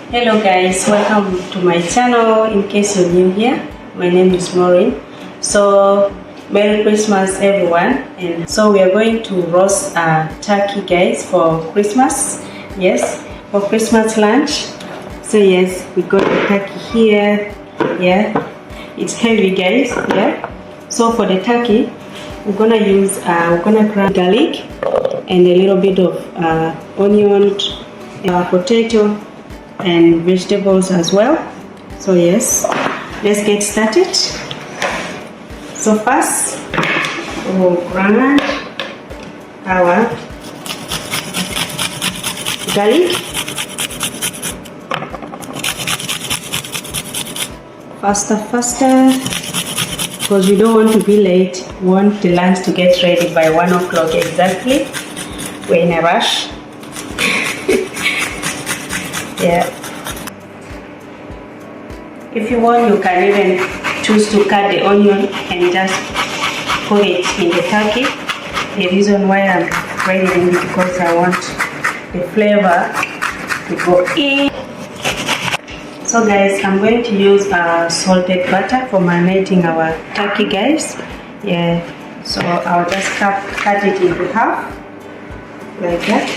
Hello guys, welcome to my channel. In case you're new here, my name is Maureen. So Merry Christmas everyone. And so we are going to roast a turkey guys for Christmas. Yes, for Christmas lunch. So yes, we got the turkey here. Yeah, it's heavy guys. Yeah, so for the turkey we're gonna grind garlic and a little bit of onion, potato and vegetables as well. So yes, let's get started. So first we'll grind our garlic. Faster, because we don't want to be late. We want the lunch to get ready by 1 o'clock exactly. We're in a rush. Yeah. If you want, you can even choose to cut the onion and just put it in the turkey. The reason why I'm grinding it because I want the flavor to go in. So guys, I'm going to use salted butter for marinating our turkey guys. Yeah, so I'll just cut it into half like that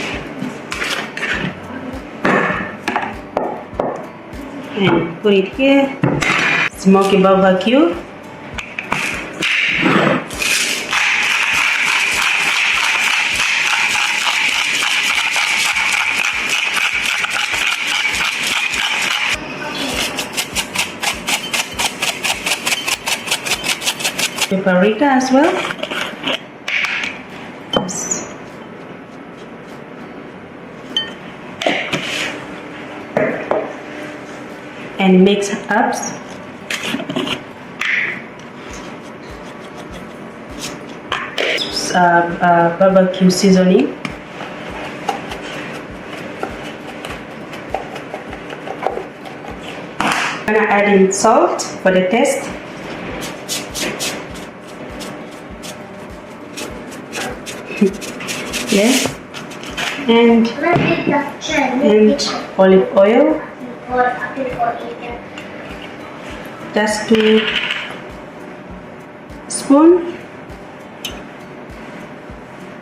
and put it here. Smoky barbecue. Paprika as well. Yes. And mix up barbecue seasoning. I'm gonna add in salt for the taste. Yeah, and olive oil, just 2 spoons.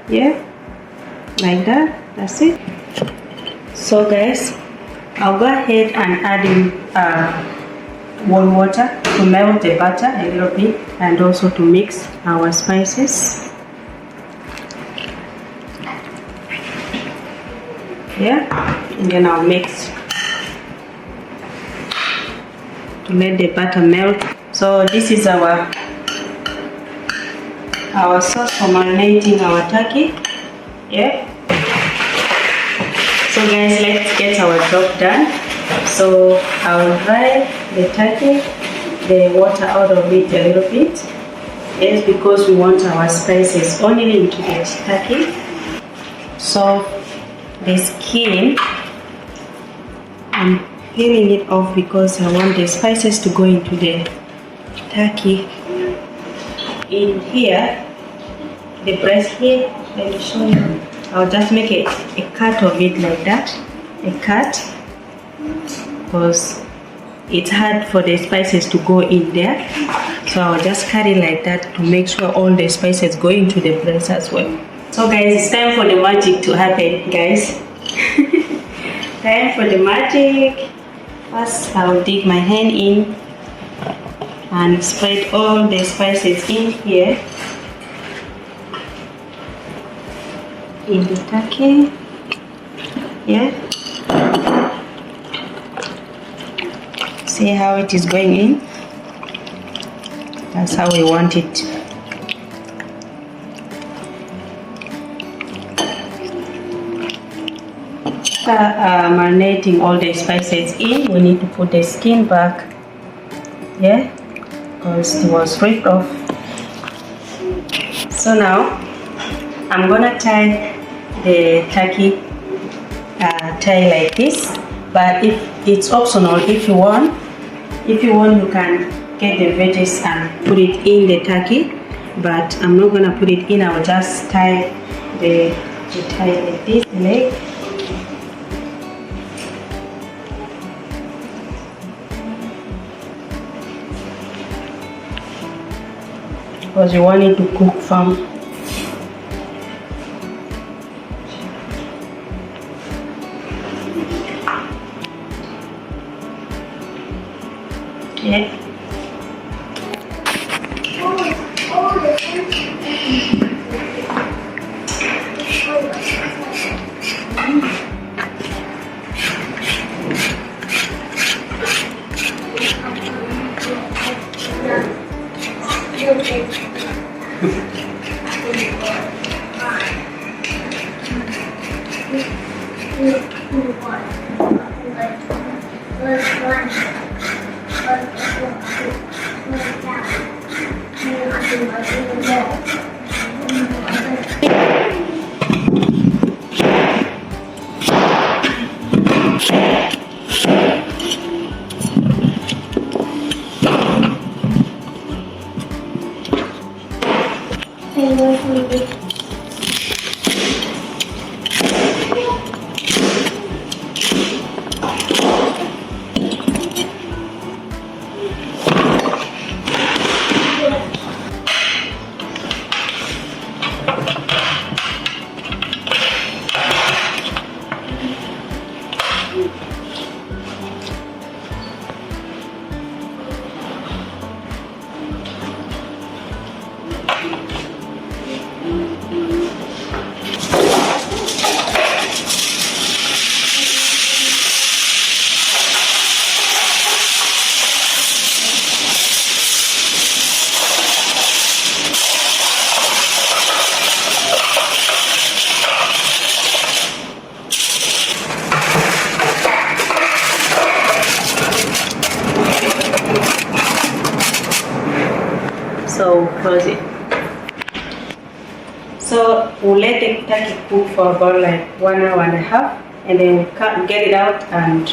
Yeah, like that. That's it. So guys, I'll go ahead and add in warm water to melt the butter a little bit and also to mix our spices. Yeah, and then I'll mix to let the butter melt. So this is our sauce for marinating our turkey. Yeah, so guys, let's get our job done. So I'll dry the turkey, the water out of it a little bit. Yes, because we want our spices only into the turkey. So the skin, I'm peeling it off because I want the spices to go into the turkey. In here, the breast here, let me show you. I'll just make a cut of it like that, a cut, because it's hard for the spices to go in there. So I'll just cut it like that to make sure all the spices go into the breast as well. So guys, it's time for the magic to happen, guys. Time for the magic. First, I'll dig my hand in and spread all the spices in here in the turkey. Yeah. See how it is going in? That's how we want it. After marinating all the spices in, we need to put the skin back. Yeah, because it was ripped off. So now I'm gonna tie the turkey tie like this, but if it's optional, if you want you can get the veggies and put it in the turkey, but I'm not gonna put it in. I will just tie the tie like this leg. because you want it to cook firm. Yeah. So close it. So we'll let the turkey cook for about like 1 hour and a half, and then we'll get it out and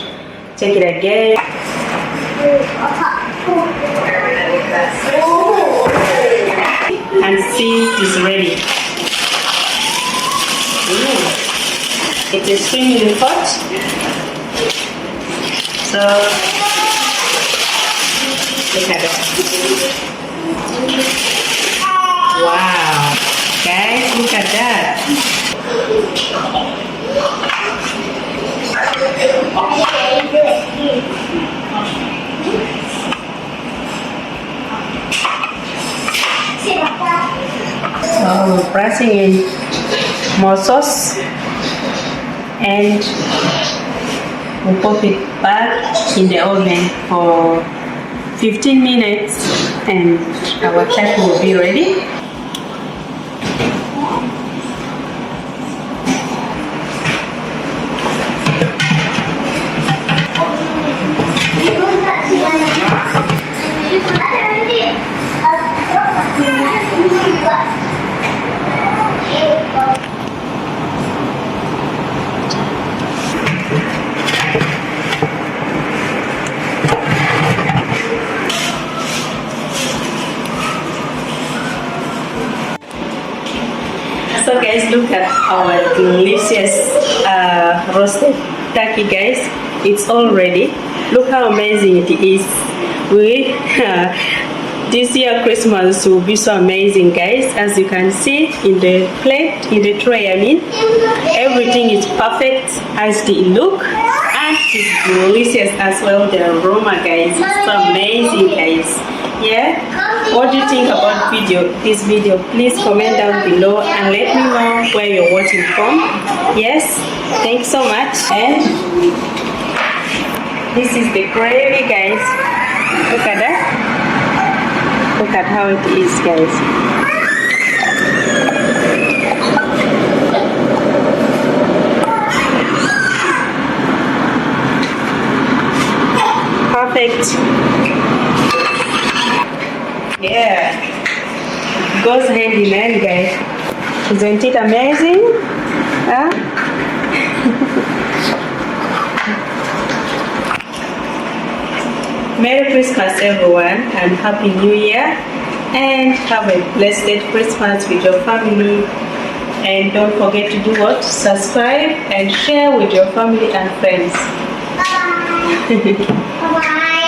check it again. And see it is ready. It's extremely hot. So look at it. Wow, guys, look at that. So we're pressing in more sauce and we'll pop it back in the oven for 15 minutes and our turkey will be ready. So guys, look at our delicious roasted turkey, guys. It's all ready. Look how amazing it is. This year Christmas will be so amazing, guys. As you can see in the plate, in the tray, I mean, everything is perfect as the look, and it's delicious as well. The aroma, guys, it's so amazing, guys. Yeah, what do you think about this video? Please comment down below and let me know where you're watching from. Yes, thanks so much. And this is the gravy, guys. Look at that. Look at how it is, guys. Perfect. Yeah, it goes hand in hand, guys. Isn't it amazing? Huh? Merry Christmas, everyone, and Happy New Year, and have a blessed Christmas with your family. And don't forget to do what? Subscribe and share with your family and friends. Bye. Bye.